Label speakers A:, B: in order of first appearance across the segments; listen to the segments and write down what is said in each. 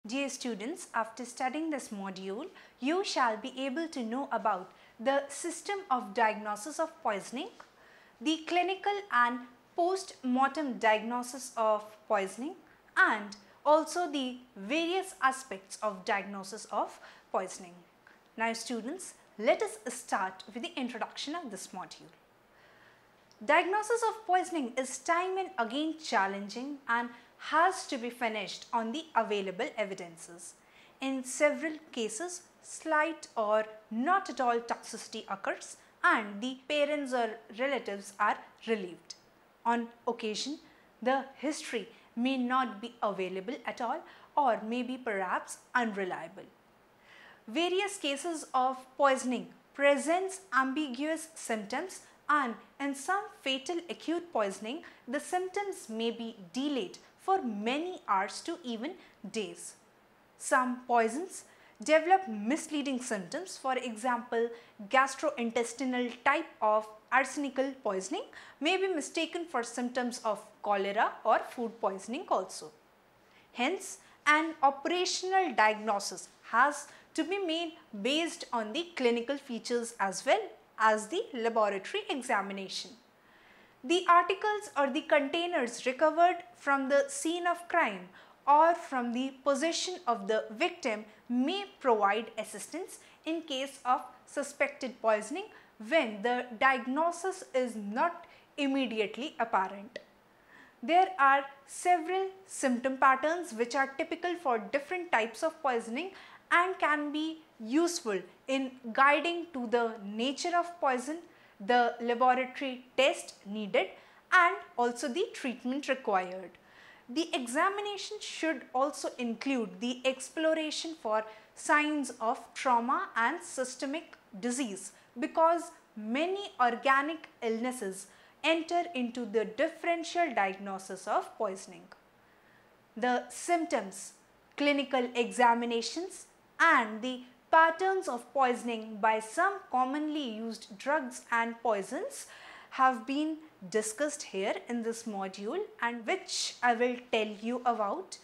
A: Dear students, after studying this module, you shall be able to know about the system of diagnosis of poisoning, the clinical and post-mortem diagnosis of poisoning, and also the various aspects of diagnosis of poisoning. Now students, let us start with the introduction of this module. Diagnosis of poisoning is time and again challenging and has to be finished on the available evidences. In several cases, slight or not at all toxicity occurs and the parents or relatives are relieved. On occasion, the history may not be available at all or may be perhaps unreliable. Various cases of poisoning presents ambiguous symptoms, and in some fatal acute poisoning, the symptoms may be delayed for many hours to even days. Some poisons develop misleading symptoms. For example, gastrointestinal type of arsenical poisoning may be mistaken for symptoms of cholera or food poisoning also. Hence, an operational diagnosis has to be made based on the clinical features as well as the laboratory examination. The articles or the containers recovered from the scene of crime or from the possession of the victim may provide assistance in case of suspected poisoning when the diagnosis is not immediately apparent. There are several symptom patterns which are typical for different types of poisoning and can be useful in guiding to the nature of poison, the laboratory test needed, and also the treatment required. The examination should also include the exploration for signs of trauma and systemic disease, because many organic illnesses enter into the differential diagnosis of poisoning. The symptoms, clinical examinations, and the patterns of poisoning by some commonly used drugs and poisons have been discussed here in this module, and which I will tell you about,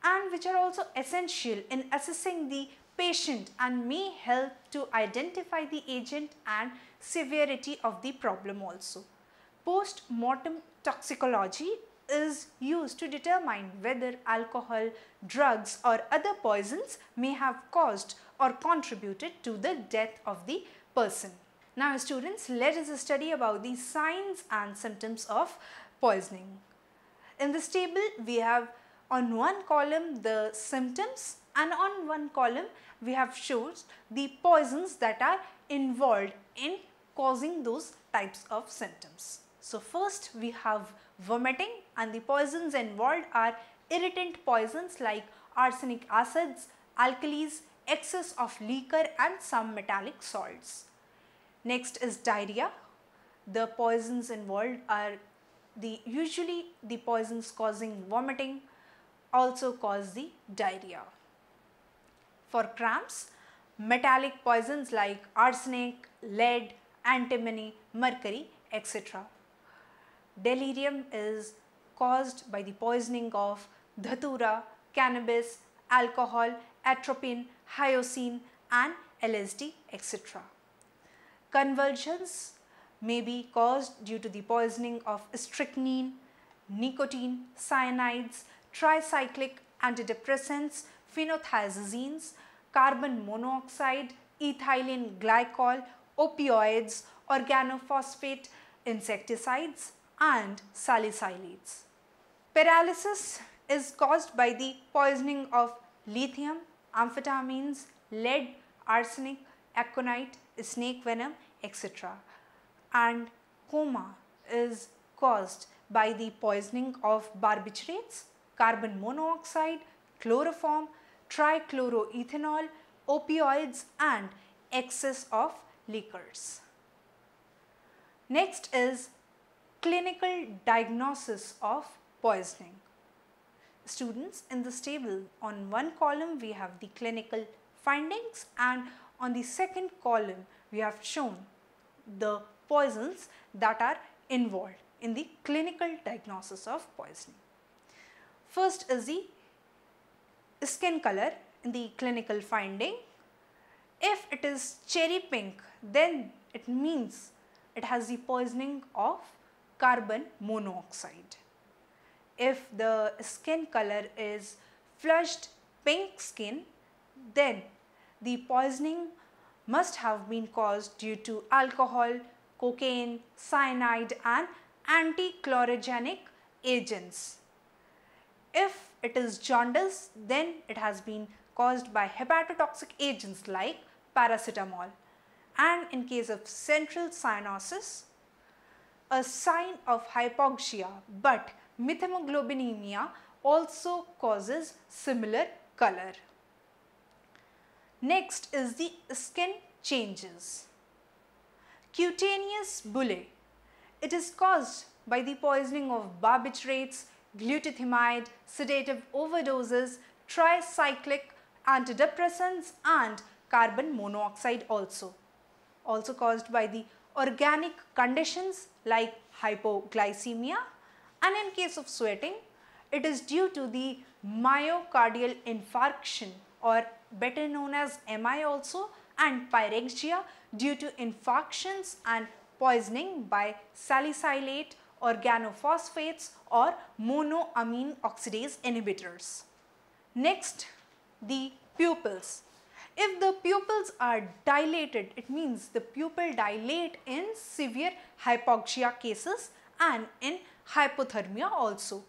A: and which are also essential in assessing the patient and may help to identify the agent and severity of the problem also. Post-mortem toxicology is used to determine whether alcohol, drugs or other poisons may have caused or contributed to the death of the person. Now students, let us study about the signs and symptoms of poisoning. In this table, we have on one column the symptoms and on one column we have shown the poisons that are involved in causing those types of symptoms. So first we have vomiting, and the poisons involved are irritant poisons like arsenic acids, alkalis, excess of liquor and some metallic salts. Next is diarrhea. The poisons involved are usually the poisons causing vomiting also cause the diarrhea. For cramps, metallic poisons like arsenic, lead, antimony, mercury, etc. Delirium is caused by the poisoning of dhatura, cannabis, alcohol, atropine, hyoscine and LSD, etc. Convulsions may be caused due to the poisoning of strychnine, nicotine, cyanides, tricyclic antidepressants, phenothiazines, carbon monoxide, ethylene glycol, opioids, organophosphate, insecticides and salicylates. Paralysis is caused by the poisoning of lithium, amphetamines, lead, arsenic, aconite, snake venom, etc. And coma is caused by the poisoning of barbiturates, carbon monoxide, chloroform, trichloroethanol, opioids and excess of liquors. Next is clinical diagnosis of poisoning. Students, in this table, on one column we have the clinical findings and on the second column we have shown the poisons that are involved in the clinical diagnosis of poisoning. First is the skin color in the clinical finding. If it is cherry pink, then it means it has the poisoning of carbon monoxide. If the skin color is flushed pink skin, then the poisoning must have been caused due to alcohol, cocaine, cyanide and anti-chlorogenic agents. If it is jaundice, then it has been caused by hepatotoxic agents like paracetamol. And in case of central cyanosis, a sign of hypoxia but methemoglobinemia also causes similar color. Next is the skin changes. Cutaneous bullae. It is caused by the poisoning of barbiturates, glutathione, sedative overdoses, tricyclic antidepressants and carbon monoxide also caused by the organic conditions like hypoglycemia, and in case of sweating, it is due to the myocardial infarction or better known as MI also, and pyrexia due to infarctions and poisoning by salicylate, organophosphates or monoamine oxidase inhibitors. Next, the pupils. If the pupils are dilated, it means the pupil dilate in severe hypoxia cases and in hypothermia also.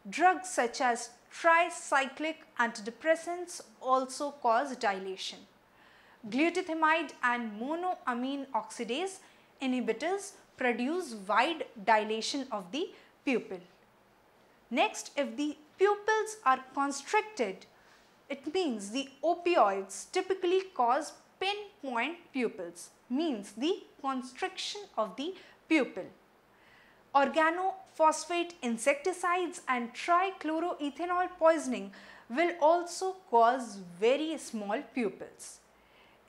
A: Drugs such as tricyclic antidepressants also cause dilation. Glutathione and monoamine oxidase inhibitors produce wide dilation of the pupil. Next, if the pupils are constricted, it means the opioids typically cause pinpoint pupils, means the constriction of the pupil. Organophosphate insecticides and trichloroethanol poisoning will also cause very small pupils.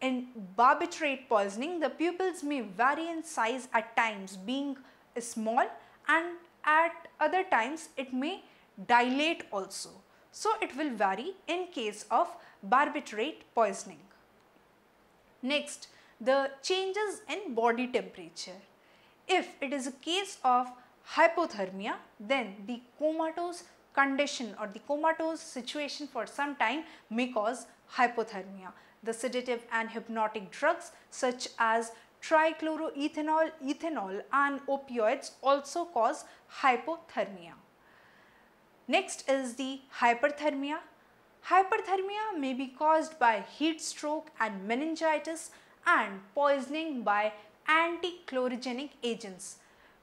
A: In barbiturate poisoning, the pupils may vary in size at times being small and at other times it may dilate also. So it will vary in case of barbiturate poisoning. Next, the changes in body temperature. If it is a case of hypothermia, then the comatose condition or the comatose situation for some time may cause hypothermia. The sedative and hypnotic drugs such as trichloroethanol, ethanol and opioids also cause hypothermia. Next is the hyperthermia. Hyperthermia may be caused by heat stroke and meningitis and poisoning by anti-chlorogenic agents,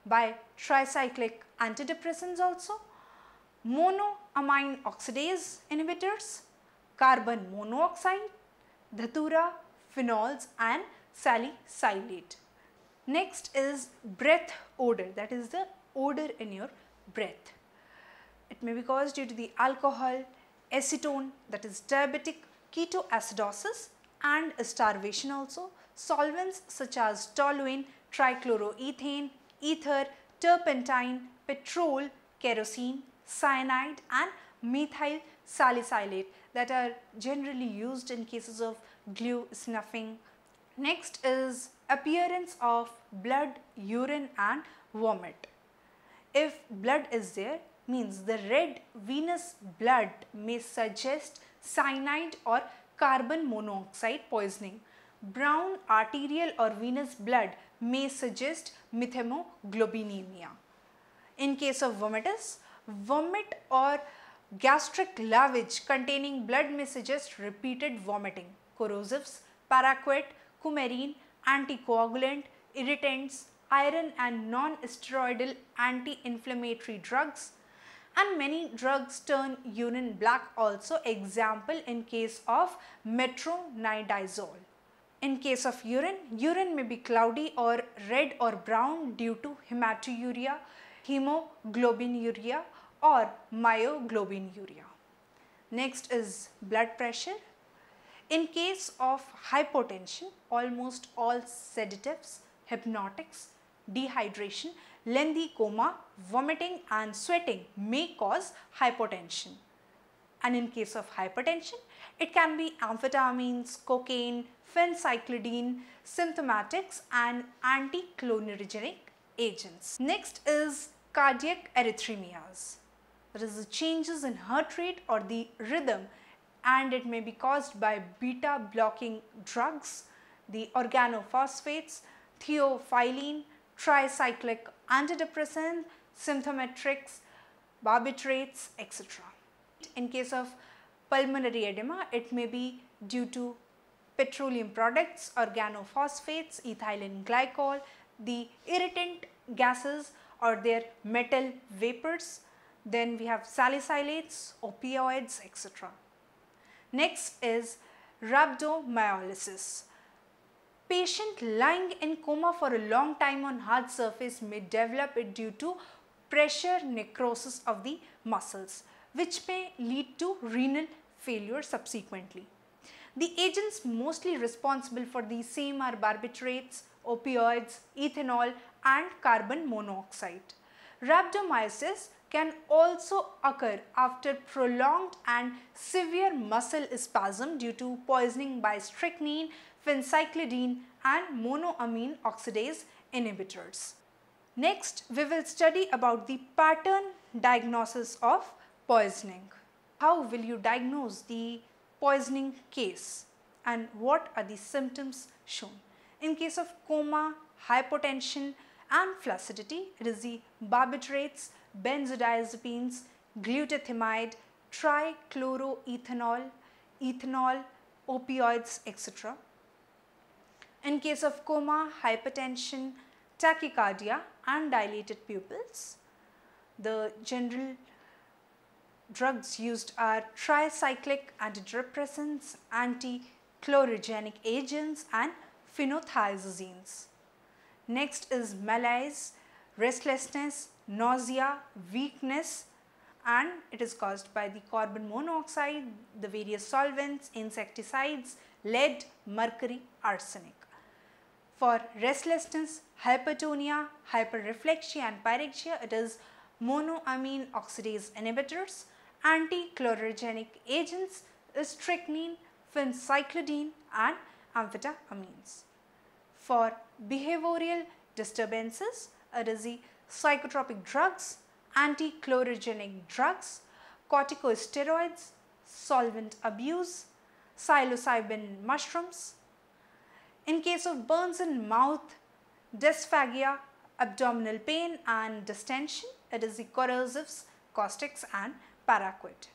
A: by tricyclic antidepressants also, monoamine oxidase inhibitors, carbon monoxide, dhatura, phenols and salicylate. Next is breath odor, that is the odor in your breath. It may be caused due to the alcohol, acetone, that is diabetic ketoacidosis and starvation also, solvents such as toluene, trichloroethane, ether, turpentine, petrol, kerosene, cyanide and methyl salicylate that are generally used in cases of glue snuffing. Next is appearance of blood, urine and vomit. If blood is there, means the red venous blood may suggest cyanide or carbon monoxide poisoning. Brown arterial or venous blood may suggest methemoglobinemia. In case of vomitus, vomit or gastric lavage containing blood may suggest repeated vomiting. Corrosives, paraquat, coumarin, anticoagulant, irritants, iron and non-steroidal anti-inflammatory drugs, and many drugs turn urine black also, example in case of metronidazole. In case of urine, urine may be cloudy or red or brown due to hematuria, hemoglobinuria or myoglobinuria. Next is blood pressure. In case of hypotension, almost all sedatives, hypnotics, dehydration, lengthy coma, vomiting and sweating may cause hypotension. And in case of hypertension, it can be amphetamines, cocaine, phencyclidine, symptomatics and anticholinergic agents. Next is cardiac arrhythmias. That is the changes in heart rate or the rhythm, and it may be caused by beta blocking drugs, the organophosphates, theophylline, tricyclic antidepressant, symptomatrix, barbiturates, etc. In case of pulmonary edema, it may be due to petroleum products, organophosphates, ethylene glycol, the irritant gases or their metal vapors. Then we have salicylates, opioids, etc. Next is rhabdomyolysis. Patient lying in coma for a long time on hard surface may develop it due to pressure necrosis of the muscles, which may lead to renal failure subsequently. The agents mostly responsible for the same are barbiturates, opioids, ethanol and carbon monoxide. Rhabdomyolysis can also occur after prolonged and severe muscle spasm due to poisoning by strychnine, phencyclidine and monoamine oxidase inhibitors. Next, we will study about the pattern diagnosis of poisoning. How will you diagnose the poisoning case and what are the symptoms shown? In case of coma, hypotension and flaccidity, it is the barbiturates, benzodiazepines, glutathione, trichloroethanol, ethanol, opioids, etc. In case of coma, hypertension, tachycardia and dilated pupils, the general drugs used are tricyclic antidepressants, anti-chlorogenic agents and phenothiazines. Next is malaise, restlessness, nausea, weakness, and it is caused by the carbon monoxide, the various solvents, insecticides, lead, mercury, arsenic. For restlessness, hypertonia, hyperreflexia and pyrexia, it is monoamine oxidase inhibitors, anti-chlorogenic agents, strychnine, phencyclidine and amphetamines. For behavioral disturbances, it is the psychotropic drugs, anti-chlorogenic drugs, corticosteroids, solvent abuse, psilocybin mushrooms. In case of burns in mouth, dysphagia, abdominal pain and distension, it is the corrosives, caustics and paraquat.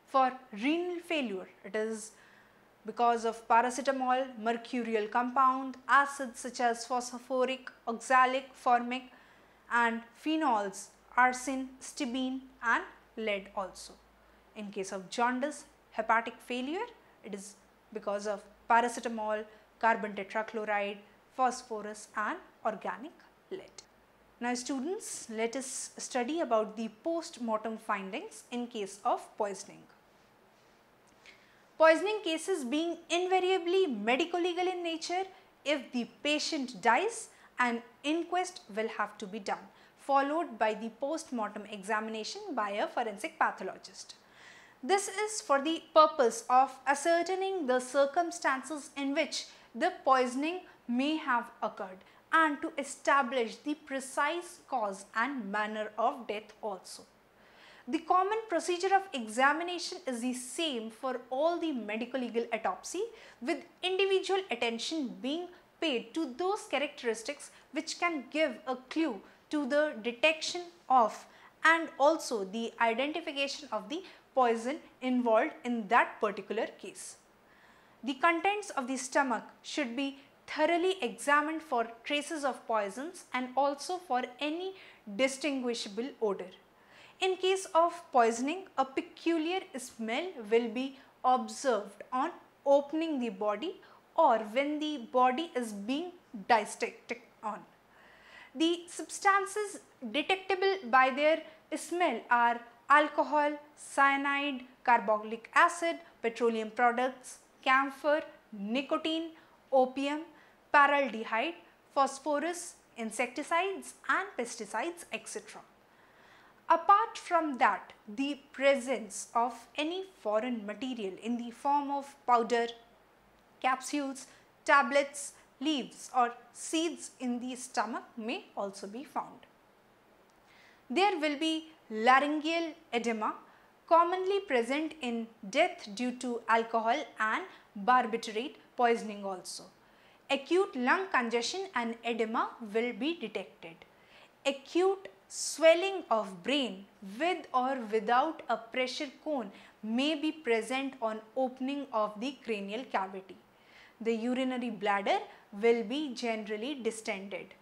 A: For renal failure, it is because of paracetamol, mercurial compound, acids such as phosphoric, oxalic, formic and phenols, arsine, stibine and lead also. In case of jaundice, hepatic failure, it is because of paracetamol, carbon tetrachloride, phosphorus and organic lead. Now students, let us study about the post-mortem findings in case of poisoning. Poisoning cases being invariably medico-legal in nature, if the patient dies, an inquest will have to be done, followed by the post-mortem examination by a forensic pathologist. This is for the purpose of ascertaining the circumstances in which the poisoning may have occurred and to establish the precise cause and manner of death also. The common procedure of examination is the same for all the medico-legal autopsy, with individual attention being paid to those characteristics which can give a clue to the detection of and also the identification of the poison involved in that particular case. The contents of the stomach should be thoroughly examined for traces of poisons and also for any distinguishable odor. In case of poisoning, a peculiar smell will be observed on opening the body or when the body is being dissected on. The substances detectable by their smell are alcohol, cyanide, carbolic acid, petroleum products, camphor, nicotine, opium, paraldehyde, phosphorus, insecticides and pesticides, etc. Apart from that, the presence of any foreign material in the form of powder, capsules, tablets, leaves or seeds in the stomach may also be found. There will be laryngeal edema, commonly present in death due to alcohol and barbiturate poisoning also. Acute lung congestion and edema will be detected. Acute swelling of brain with or without a pressure cone may be present on opening of the cranial cavity. The urinary bladder will be generally distended.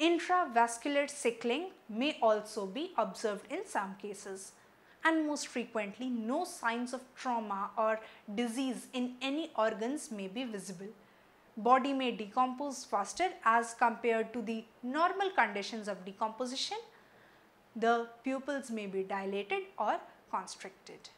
A: Intravascular sickling may also be observed in some cases, and most frequently no signs of trauma or disease in any organs may be visible. Body may decompose faster as compared to the normal conditions of decomposition. The pupils may be dilated or constricted.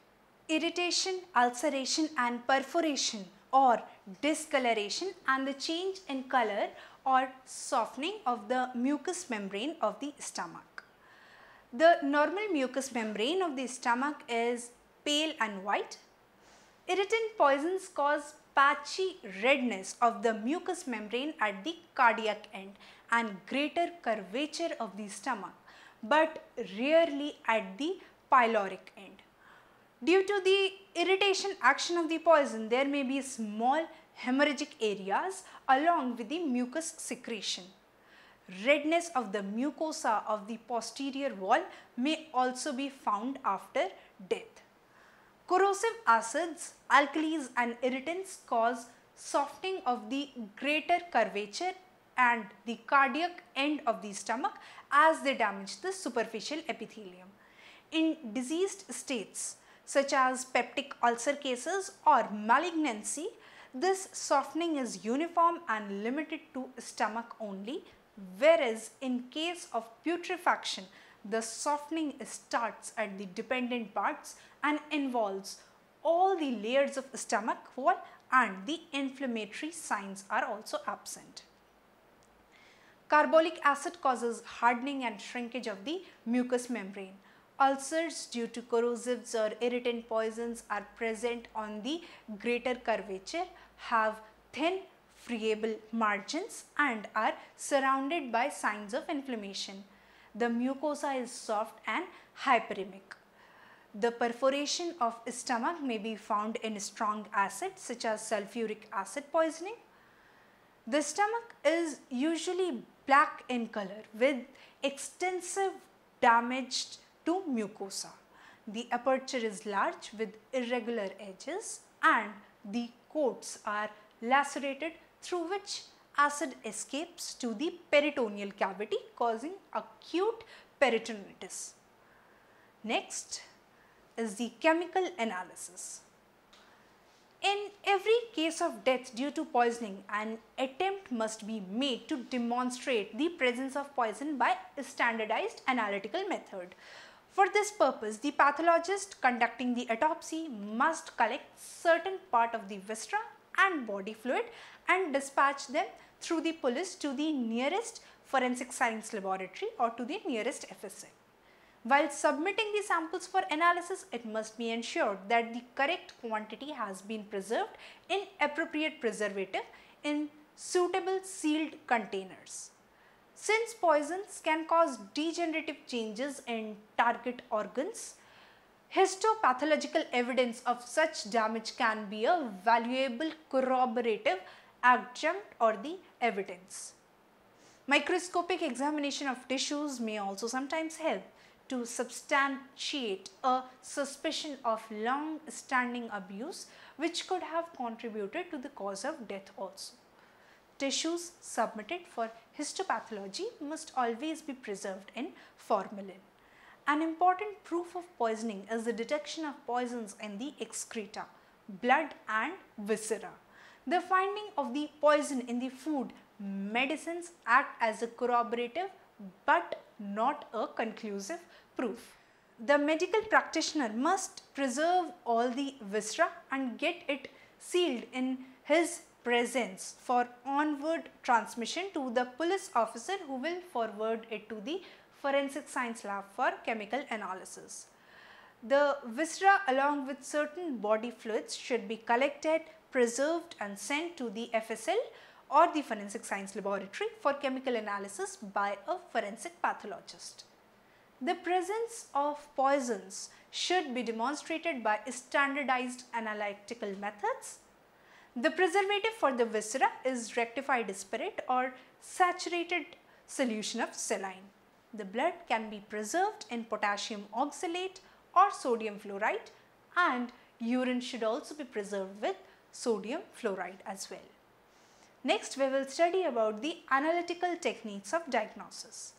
A: Irritation, ulceration and perforation or discoloration and the change in color or softening of the mucous membrane of the stomach. The normal mucous membrane of the stomach is pale and white. Irritant poisons cause patchy redness of the mucous membrane at the cardiac end and greater curvature of the stomach, but rarely at the pyloric end. Due to the irritation action of the poison, there may be small hemorrhagic areas along with the mucus secretion. Redness of the mucosa of the posterior wall may also be found after death. Corrosive acids, alkalis and irritants cause softening of the greater curvature and the cardiac end of the stomach as they damage the superficial epithelium. In diseased states such as peptic ulcer cases or malignancy, this softening is uniform and limited to stomach only, whereas in case of putrefaction, the softening starts at the dependent parts and involves all the layers of stomach wall, and the inflammatory signs are also absent. Carbolic acid causes hardening and shrinkage of the mucous membrane. Ulcers due to corrosives or irritant poisons are present on the greater curvature, have thin friable margins and are surrounded by signs of inflammation. The mucosa is soft and hyperemic. The perforation of stomach may be found in strong acids such as sulfuric acid poisoning. The stomach is usually black in color with extensive damage to mucosa. The aperture is large with irregular edges and the coats are lacerated through which acid escapes to the peritoneal cavity, causing acute peritonitis. Next is the chemical analysis. In every case of death due to poisoning, an attempt must be made to demonstrate the presence of poison by a standardized analytical method. For this purpose, the pathologist conducting the autopsy must collect certain part of the viscera and body fluid and dispatch them through the police to the nearest forensic science laboratory or to the nearest FSA. While submitting the samples for analysis, it must be ensured that the correct quantity has been preserved in appropriate preservative in suitable sealed containers. Since poisons can cause degenerative changes in target organs, histopathological evidence of such damage can be a valuable corroborative adjunct or the evidence. Microscopic examination of tissues may also sometimes help to substantiate a suspicion of long-standing abuse which could have contributed to the cause of death also. Tissues submitted for histopathology must always be preserved in formalin. An important proof of poisoning is the detection of poisons in the excreta, blood and viscera. The finding of the poison in the food medicines act as a corroborative but not a conclusive proof. The medical practitioner must preserve all the viscera and get it sealed in his presence for onward transmission to the police officer who will forward it to the forensic science lab for chemical analysis. The viscera along with certain body fluids should be collected, preserved and sent to the FSL or the forensic science laboratory for chemical analysis by a forensic pathologist. The presence of poisons should be demonstrated by standardized analytical methods. The preservative for the viscera is rectified spirit or saturated solution of saline. The blood can be preserved in potassium oxalate or sodium fluoride, and urine should also be preserved with sodium fluoride as well. Next, we will study about the analytical techniques of diagnosis.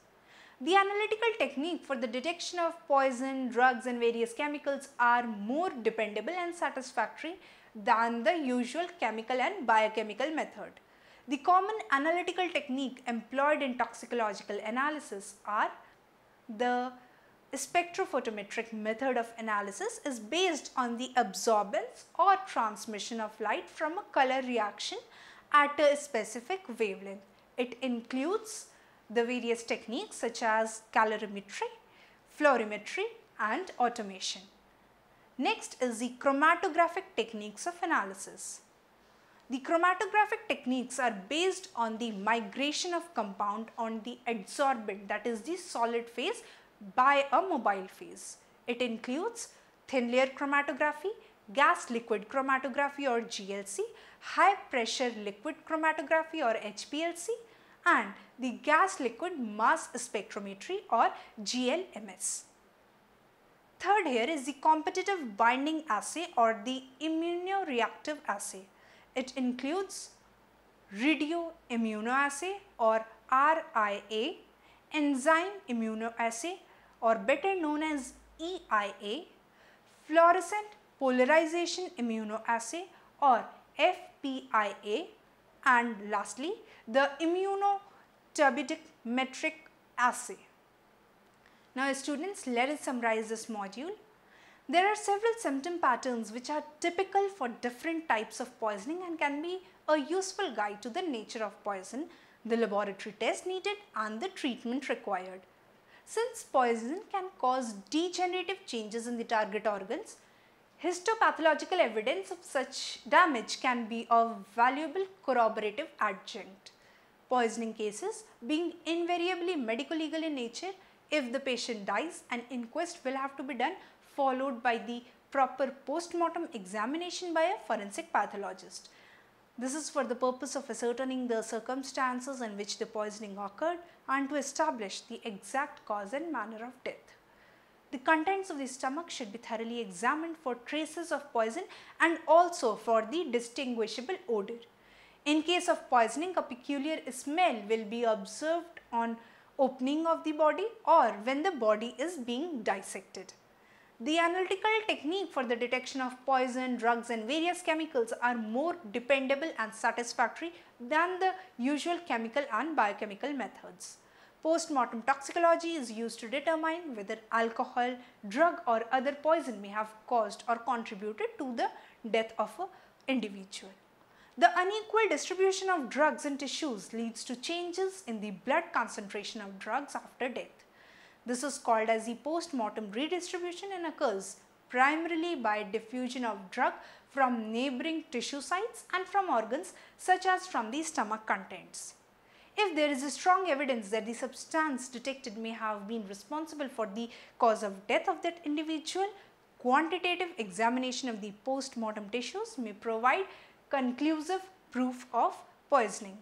A: The analytical technique for the detection of poison, drugs and various chemicals are more dependable and satisfactory than the usual chemical and biochemical method. The common analytical technique employed in toxicological analysis are the spectrophotometric method of analysis is based on the absorbance or transmission of light from a color reaction at a specific wavelength. It includes the various techniques such as calorimetry, fluorimetry and automation. Next is the chromatographic techniques of analysis. The chromatographic techniques are based on the migration of compound on the adsorbent, that is the solid phase, by a mobile phase. It includes thin layer chromatography, gas liquid chromatography or GLC, high pressure liquid chromatography or HPLC, and the gas liquid mass spectrometry or GLMS. Third here is the competitive binding assay or the immunoreactive assay. It includes radioimmunoassay or RIA, enzyme immunoassay or better known as EIA, fluorescent polarization immunoassay or FPIA, and lastly the immunoturbidimetric assay. Now students, let us summarize this module. There are several symptom patterns which are typical for different types of poisoning and can be a useful guide to the nature of poison, the laboratory test needed and the treatment required. Since poison can cause degenerative changes in the target organs, histopathological evidence of such damage can be a valuable corroborative adjunct. Poisoning cases being invariably medico-legal in nature, if the patient dies, an inquest will have to be done, followed by the proper post-mortem examination by a forensic pathologist. This is for the purpose of ascertaining the circumstances in which the poisoning occurred and to establish the exact cause and manner of death. The contents of the stomach should be thoroughly examined for traces of poison and also for the distinguishable odor. In case of poisoning, a peculiar smell will be observed on opening of the body or when the body is being dissected. The analytical technique for the detection of poison, drugs and various chemicals are more dependable and satisfactory than the usual chemical and biochemical methods. Post-mortem toxicology is used to determine whether alcohol, drug or other poison may have caused or contributed to the death of an individual. The unequal distribution of drugs in tissues leads to changes in the blood concentration of drugs after death. This is called as the post-mortem redistribution and occurs primarily by diffusion of drug from neighboring tissue sites and from organs such as from the stomach contents. If there is a strong evidence that the substance detected may have been responsible for the cause of death of that individual, quantitative examination of the post-mortem tissues may provide conclusive proof of poisoning.